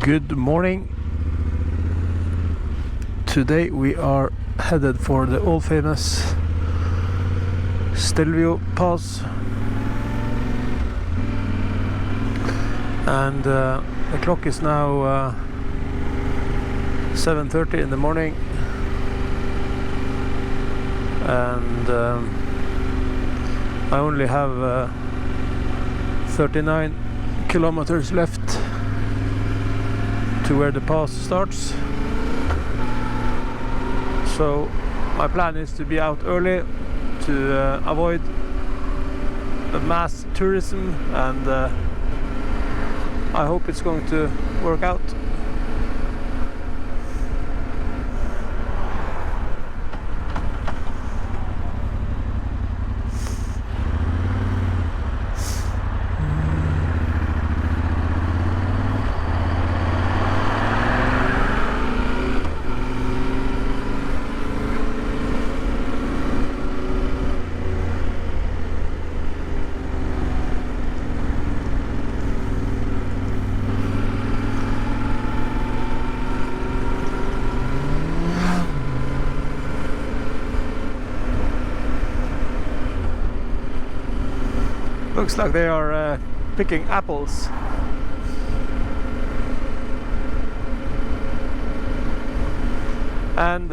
Good morning. Today we are headed for the all famous Stelvio Pass, and the clock is now 7:30 in the morning, and I only have 39 kilometers left to where the pass starts. So my plan is to be out early to avoid the mass tourism, and I hope it's going to work out. Looks like they are picking apples. And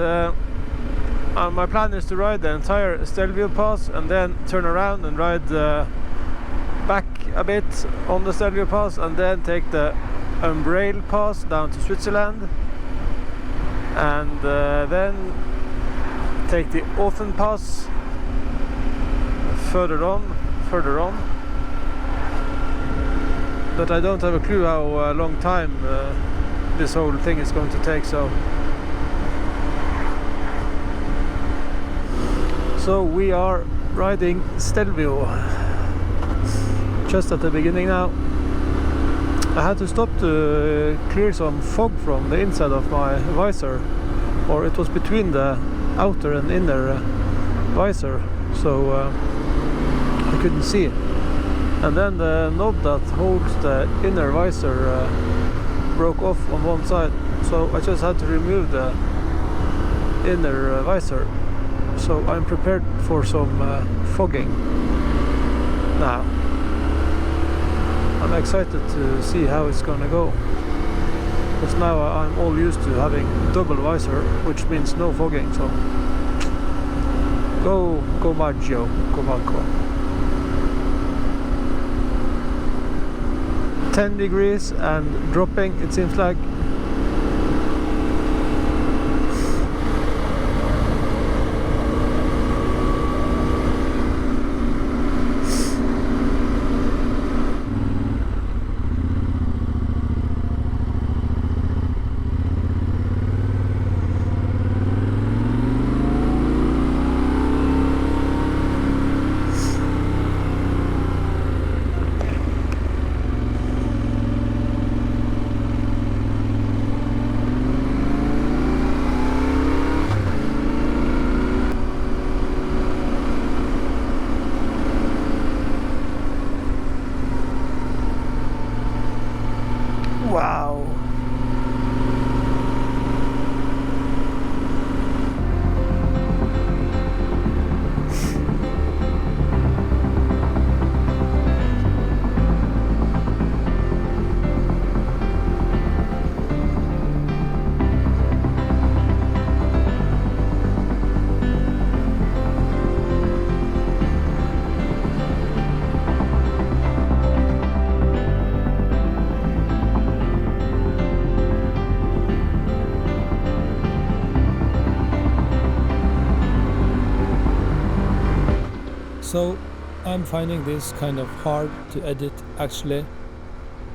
my plan is to ride the entire Stelvio Pass and then turn around and ride back a bit on the Stelvio Pass, and then take the Umbrail Pass down to Switzerland, and then take the Ofen Pass further on. But I don't have a clue how long time this whole thing is going to take, so we are riding Stelvio just at the beginning now. I had to stop to clear some fog from the inside of my visor, or it was between the outer and inner visor, so I couldn't see it. And then the knob that holds the inner visor broke off on one side, so I just had to remove the inner visor. So I'm prepared for some fogging now. I'm excited to see how it's gonna go, because now I'm all used to having double visor, which means no fogging. So go Maggio, go Marco. 10 degrees and dropping, it seems like. Wow. So I'm finding this kind of hard to edit actually,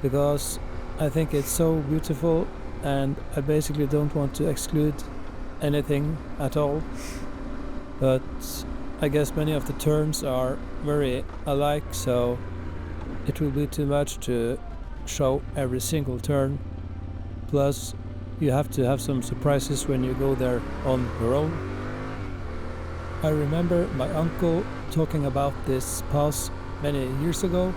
because I think it's so beautiful and I basically don't want to exclude anything at all. But I guess many of the turns are very alike, so it will be too much to show every single turn. Plus you have to have some surprises when you go there on your own. I remember my uncle talking about this pass many years ago,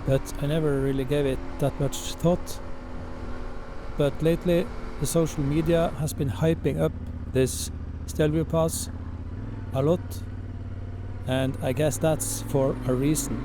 but I never really gave it that much thought. but lately the social media has been hyping up this Stelvio Pass a lot, and I guess that's for a reason.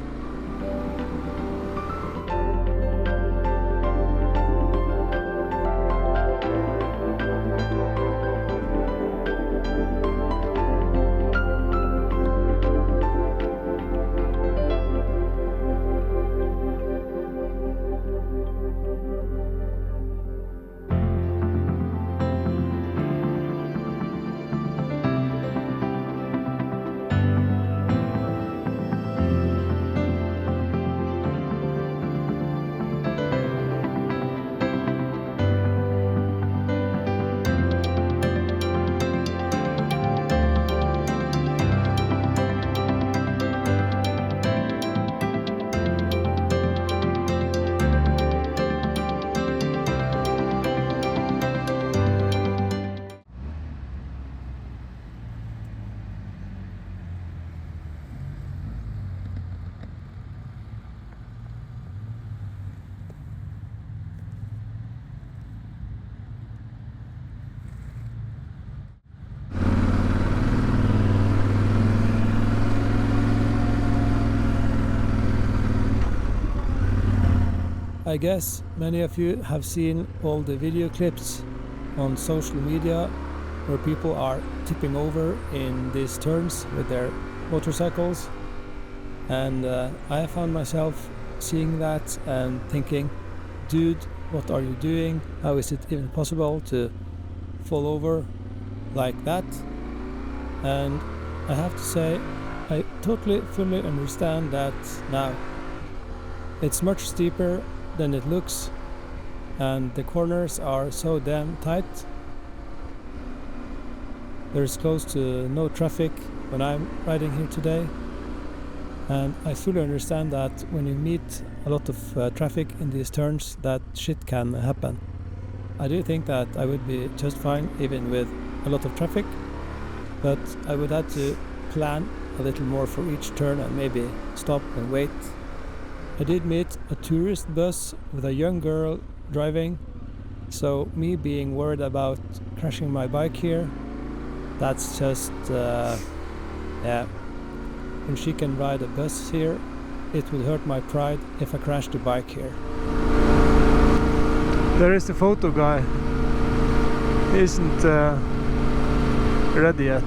I guess many of you have seen all the video clips on social media where people are tipping over in these turns with their motorcycles, and I found myself seeing that and thinking, dude, what are you doing? How is it even possible to fall over like that? And I have to say, I totally fully understand that now. It's much steeper than it looks, and the corners are so damn tight. There's close to no traffic when I'm riding here today, and I fully understand that when you meet a lot of traffic in these turns, that shit can happen. I do think that I would be just fine even with a lot of traffic, but I would have to plan a little more for each turn and maybe stop and wait. I did meet a tourist bus with a young girl driving, so me being worried about crashing my bike here, that's just, yeah. When she can ride a bus here, it would hurt my pride if I crashed the bike here. There is the photo guy. He isn't ready yet.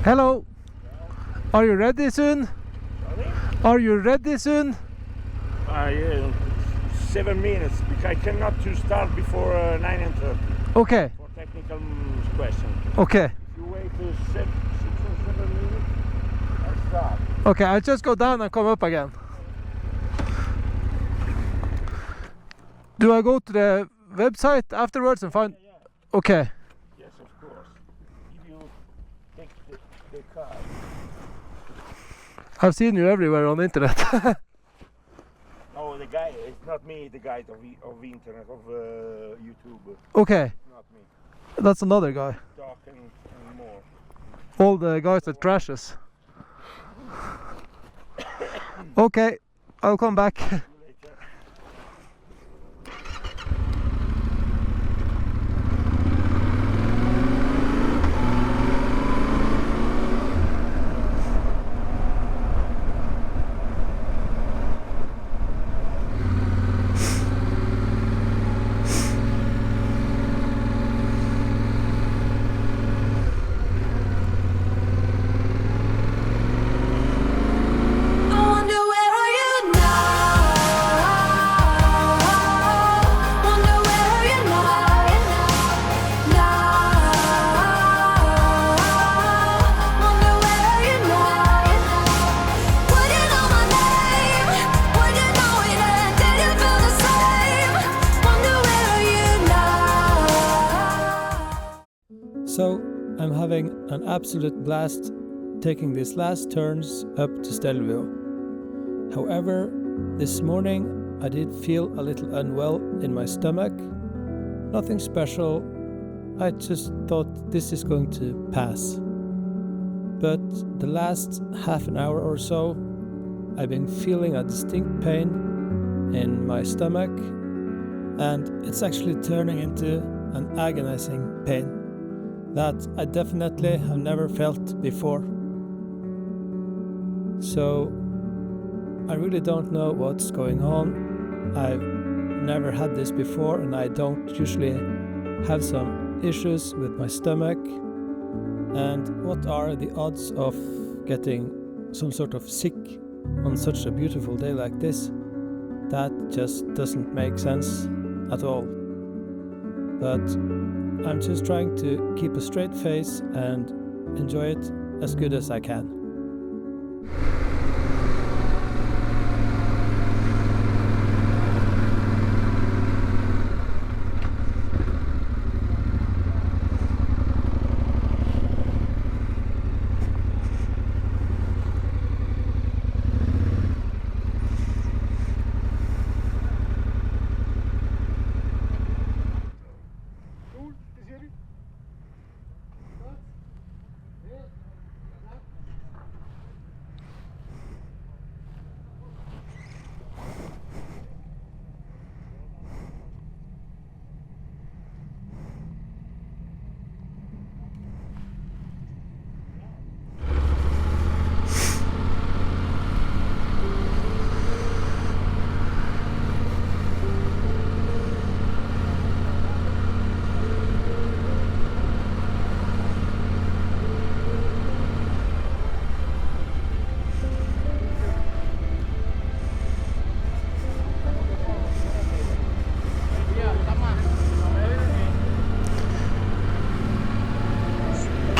Hello. Are you ready soon? Sorry? Are you ready soon? Yeah, 7 minutes, because I cannot to start before 9:30. Okay. For technical question. Okay. If you wait 6 or 7 minutes, I start. Okay, I'll just go down and come up again. Do I go to the website afterwards and find? Yeah. Okay. Yes, of course. If you take the car. I've seen you everywhere on the internet. No, the guy, it's not me, the guy of internet, of YouTube. Okay. It's not me. That's another guy. Talk and more. All the guys that crashes. Okay, I'll come back. See you later. So I'm having an absolute blast taking these last turns up to Stelvio. However, this morning I did feel a little unwell in my stomach. Nothing special, I just thought this is going to pass. But the last half an hour or so, I've been feeling a distinct pain in my stomach, and it's actually turning into an agonizing pain that I definitely have never felt before. So I really don't know what's going on. I've never had this before, and I don't usually have some issues with my stomach. And what are the odds of getting some sort of sick on such a beautiful day like this? That just doesn't make sense at all. But I'm just trying to keep a straight face and enjoy it as good as I can.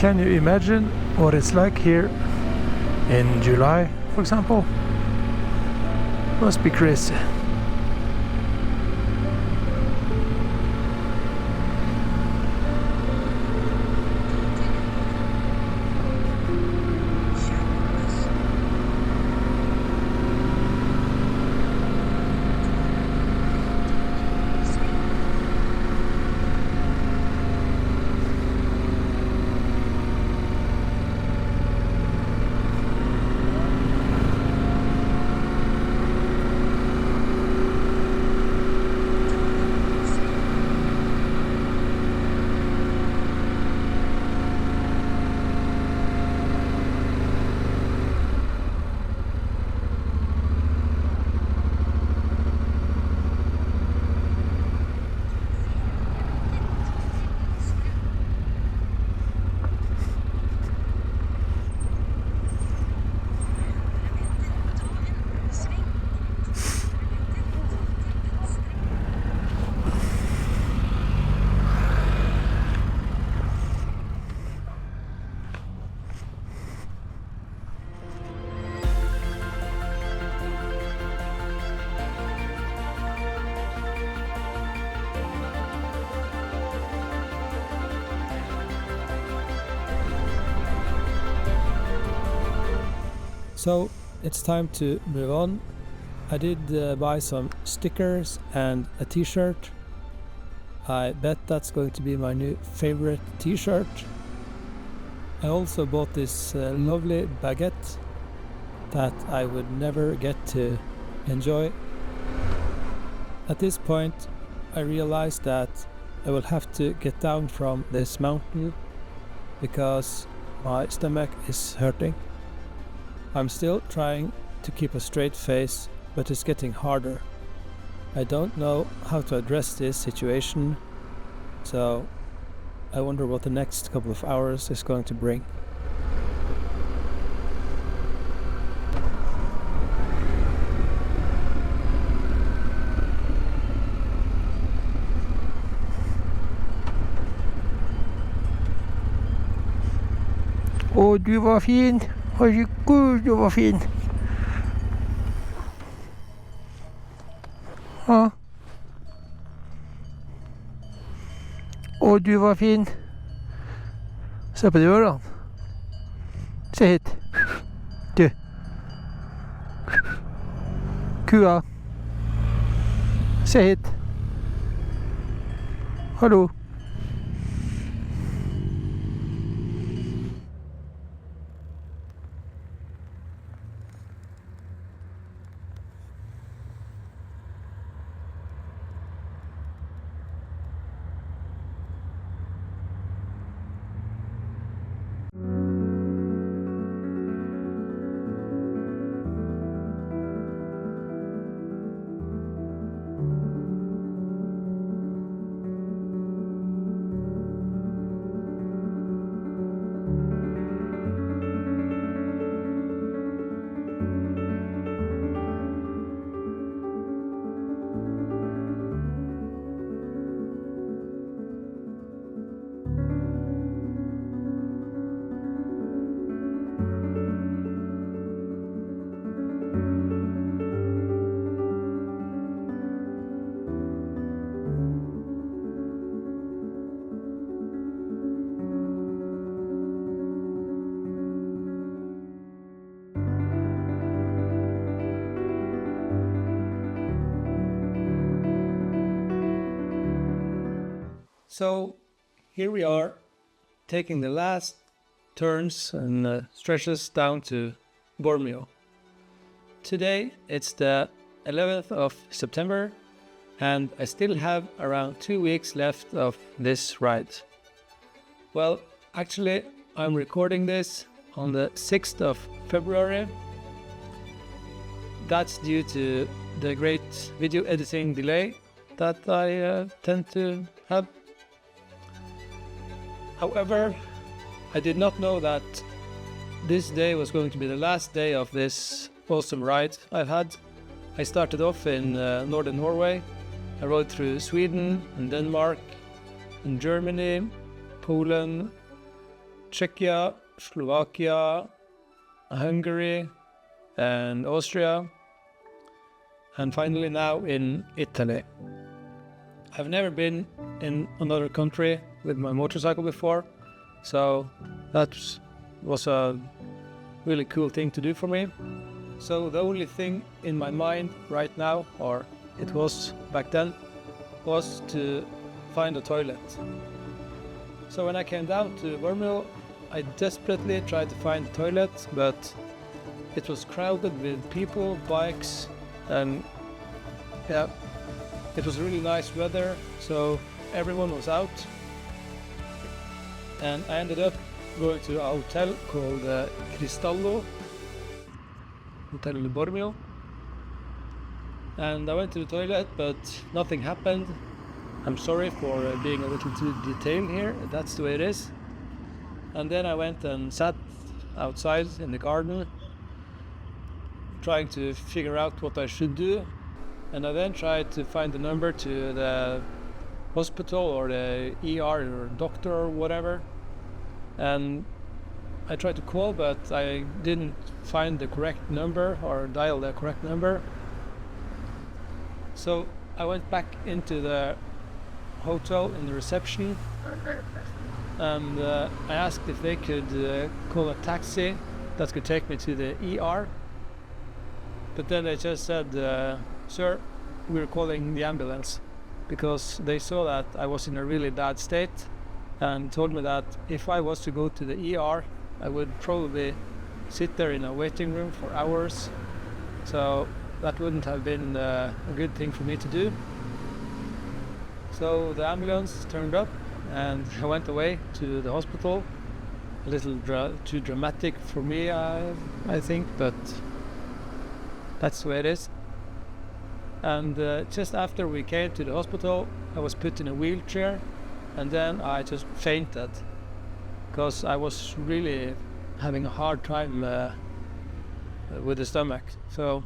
Can you imagine what it's like here in July, for example? Must be crazy. So it's time to move on. I did buy some stickers and a t-shirt. I bet that's going to be my new favorite t-shirt. I also bought this lovely baguette that I would never get to enjoy. At this point I realized that I will have to get down from this mountain because my stomach is hurting. I'm still trying to keep a straight face, but it's getting harder. I don't know how to address this situation, so I wonder what the next couple of hours is going to bring. Åh, du var fin! Herregud, du var fin! Ja. Åh, du var fin! Se på de ørene. Se hit. Du. Kua. Se hit. Hallo. So here we are, taking the last turns and stretches down to Bormio. Today it's the 11th of September and I still have around 2 weeks left of this ride. Well, actually I'm recording this on the 6th of February. That's due to the great video editing delay that I tend to have. However, I did not know that this day was going to be the last day of this awesome ride I've had. I started off in northern Norway. I rode through Sweden and Denmark and Germany, Poland, Czechia, Slovakia, Hungary and Austria, and finally now in Italy. I've never been in another country with my motorcycle before, so that was a really cool thing to do for me. So the only thing in my mind right now, or it was back then, was to find a toilet. So when I came down to Wormel, I desperately tried to find a toilet, but it was crowded with people, bikes, and yeah, it was really nice weather, so everyone was out. And I ended up going to a hotel called Cristallo, Hotel Bormio. And I went to the toilet, but nothing happened. I'm sorry for being a little too detailed here, that's the way it is. And then I went and sat outside in the garden, trying to figure out what I should do. And I then tried to find the number to the hospital or the ER or doctor or whatever. And I tried to call, but I didn't find the correct number or dial the correct number. So I went back into the hotel in the reception and I asked if they could call a taxi that could take me to the ER. But then they just said, sir, we're calling the ambulance, because they saw that I was in a really bad state and told me that if I was to go to the ER, I would probably sit there in a waiting room for hours. So that wouldn't have been a good thing for me to do. So the ambulance turned up and I went away to the hospital. A little too dramatic for me, I think, but that's the way it is. And just after we came to the hospital, I was put in a wheelchair and then I just fainted because I was really having a hard time with the stomach. So,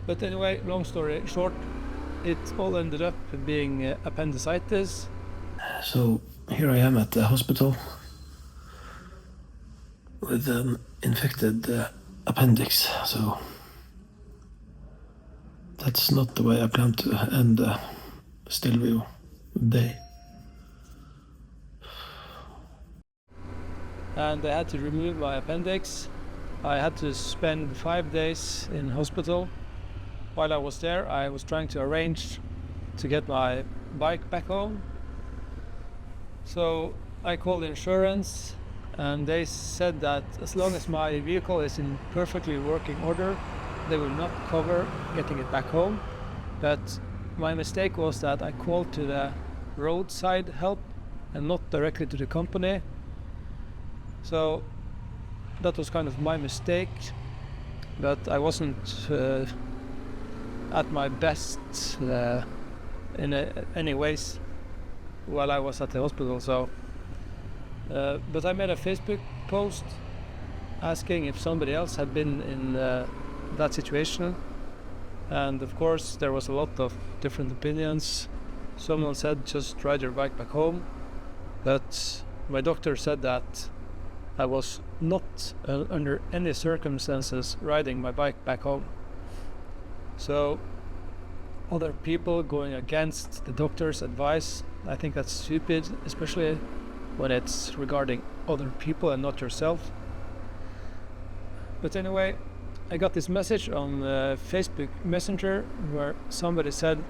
but anyway, long story short, it all ended up being appendicitis. So here I am at the hospital with an infected appendix. So that's not the way I plan to end the Stelvio day. and they had to remove my appendix. I had to spend 5 days in hospital. While I was there, I was trying to arrange to get my bike back home. So I called insurance, and they said that as long as my vehicle is in perfectly working order, they will not cover getting it back home. But my mistake was that I called to the roadside help and not directly to the company. So that was kind of my mistake, but I wasn't at my best in any ways while I was at the hospital. So, but I made a Facebook post asking if somebody else had been in that situation, and of course there was a lot of different opinions. Someone said just ride your bike back home, but my doctor said that I was not under any circumstances riding my bike back home. So other people going against the doctor's advice, I think that's stupid, especially when it's regarding other people and not yourself. But anyway, I got this message on Facebook Messenger where somebody said,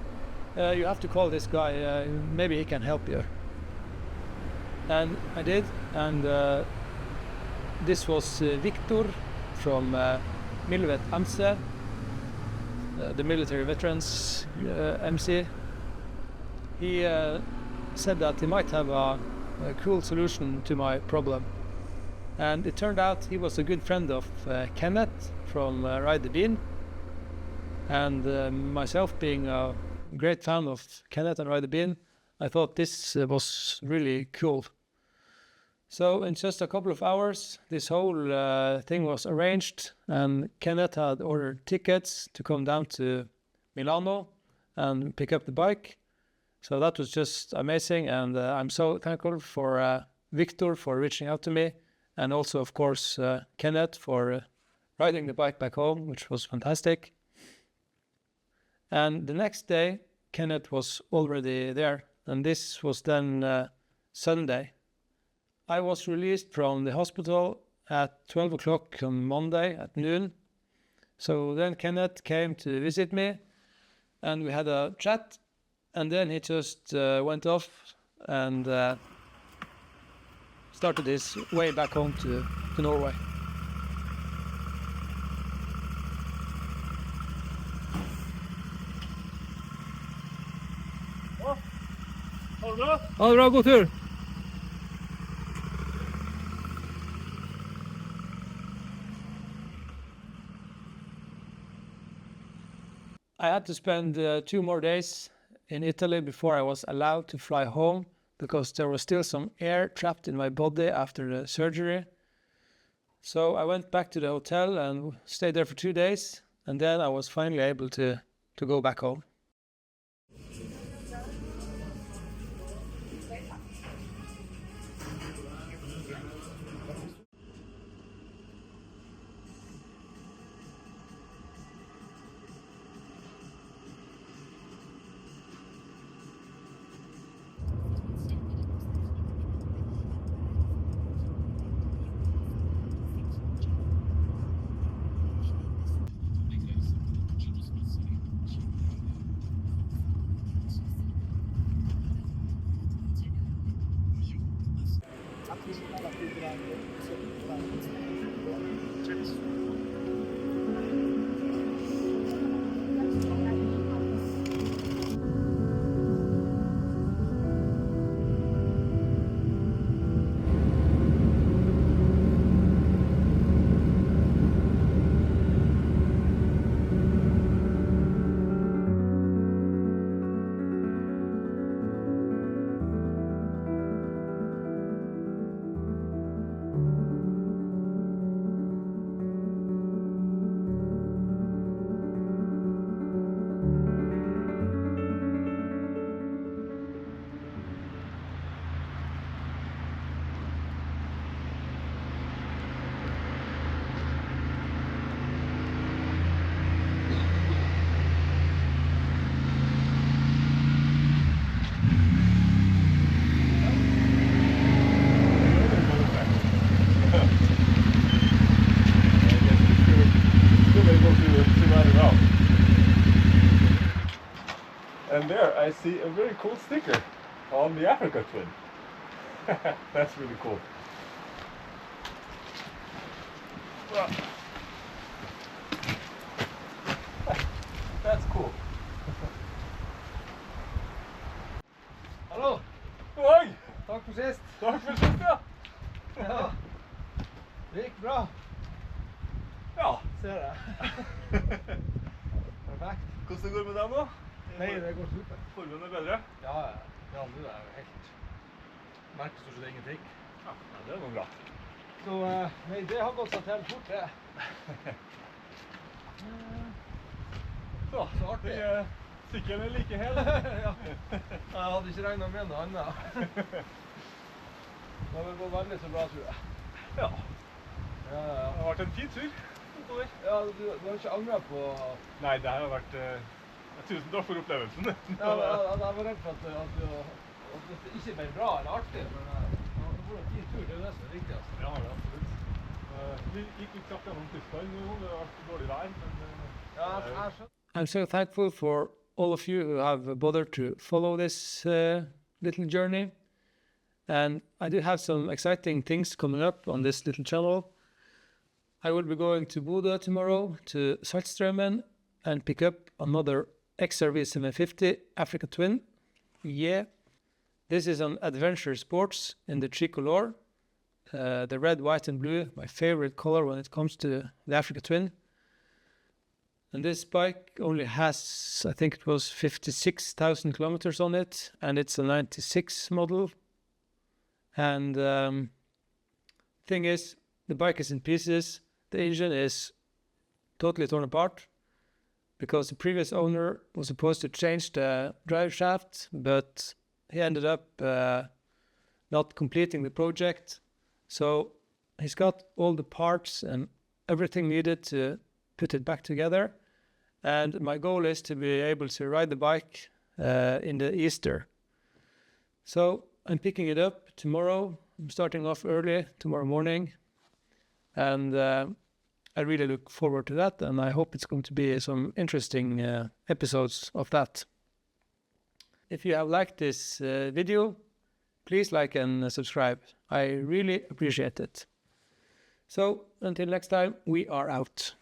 you have to call this guy, maybe he can help you. And I did, and this was Victor from Milvet Amse, the military veterans MC. He said that he might have a cool solution to my problem. And it turned out he was a good friend of Kenneth from Ride the Bean. And myself being a great fan of Kenneth and Ride the Bean, I thought this was really cool. So in just a couple of hours, this whole thing was arranged, and Kenneth had ordered tickets to come down to Milano and pick up the bike. So that was just amazing, and I'm so thankful for Victor for reaching out to me, and also, of course, Kenneth for riding the bike back home, which was fantastic. And the next day, Kenneth was already there, and this was then Sunday. I was released from the hospital at 12 o'clock on Monday at noon. So then Kenneth came to visit me, and we had a chat, and then he just went off and started his way back home to Norway. Ha det bra, god tur! I had to spend 2 more days in Italy before I was allowed to fly home, because there was still some air trapped in my body after the surgery. So I went back to the hotel and stayed there for 2 days, and then I was finally able to go back home. there I see a very cool sticker on the Africa Twin. That's really cool. Well, that's cool. Hallo, Oi! takk for sist. Takk for sist, ja. Ja, det gikk bra. Ja. Ser jeg. Perfekt. Hvordan det går med dem da? Nei, det går super. Formen er bedre? Ja, ja, nå er jeg helt... Merker stort sett ingenting. Ja, det er noe bra. Så, nei, det har gått seg til fort, det. Så artig. Sykkelen er like hel. Ja. Jeg hadde ikke regnet med noe annet. Det har gått veldig så bra, tror jeg. Ja. Ja. Det har vært en fin tur. Ja, du har ikke angret på... Nei, det har vært... tusen takk for opplevelsen. Ja, jeg var redd for at det ikke ble bra eller artig, men det var en fin tur, det er det som er viktigst. Ja, det er absolutt. Vi gikk litt kjapt gjennom Tyskland nå, det har vært dårlig vær, men... Ja, jeg skjønner. I'm so thankful for all of you who have bothered to follow this little journey. And I do have some exciting things coming up on this little channel. I will be going to Bodø tomorrow to Saltstraumen and pick up another XRV 750 Africa Twin. Yeah. This is on adventure sports in the tricolor. The red, white and blue, my favorite color when it comes to the Africa Twin. And this bike only has, I think it was 56,000 kilometers on it, and it's a 96 model. And thing is, the bike is in pieces. The engine is totally torn apart because the previous owner was supposed to change the drive shaft, but he ended up not completing the project. So he's got all the parts and everything needed to put it back together. And my goal is to be able to ride the bike in the Easter. So I'm picking it up tomorrow. I'm starting off early tomorrow morning. And I really look forward to that. And I hope it's going to be some interesting episodes of that. If you have liked this video, please like and subscribe. I really appreciate it. So until next time, we are out.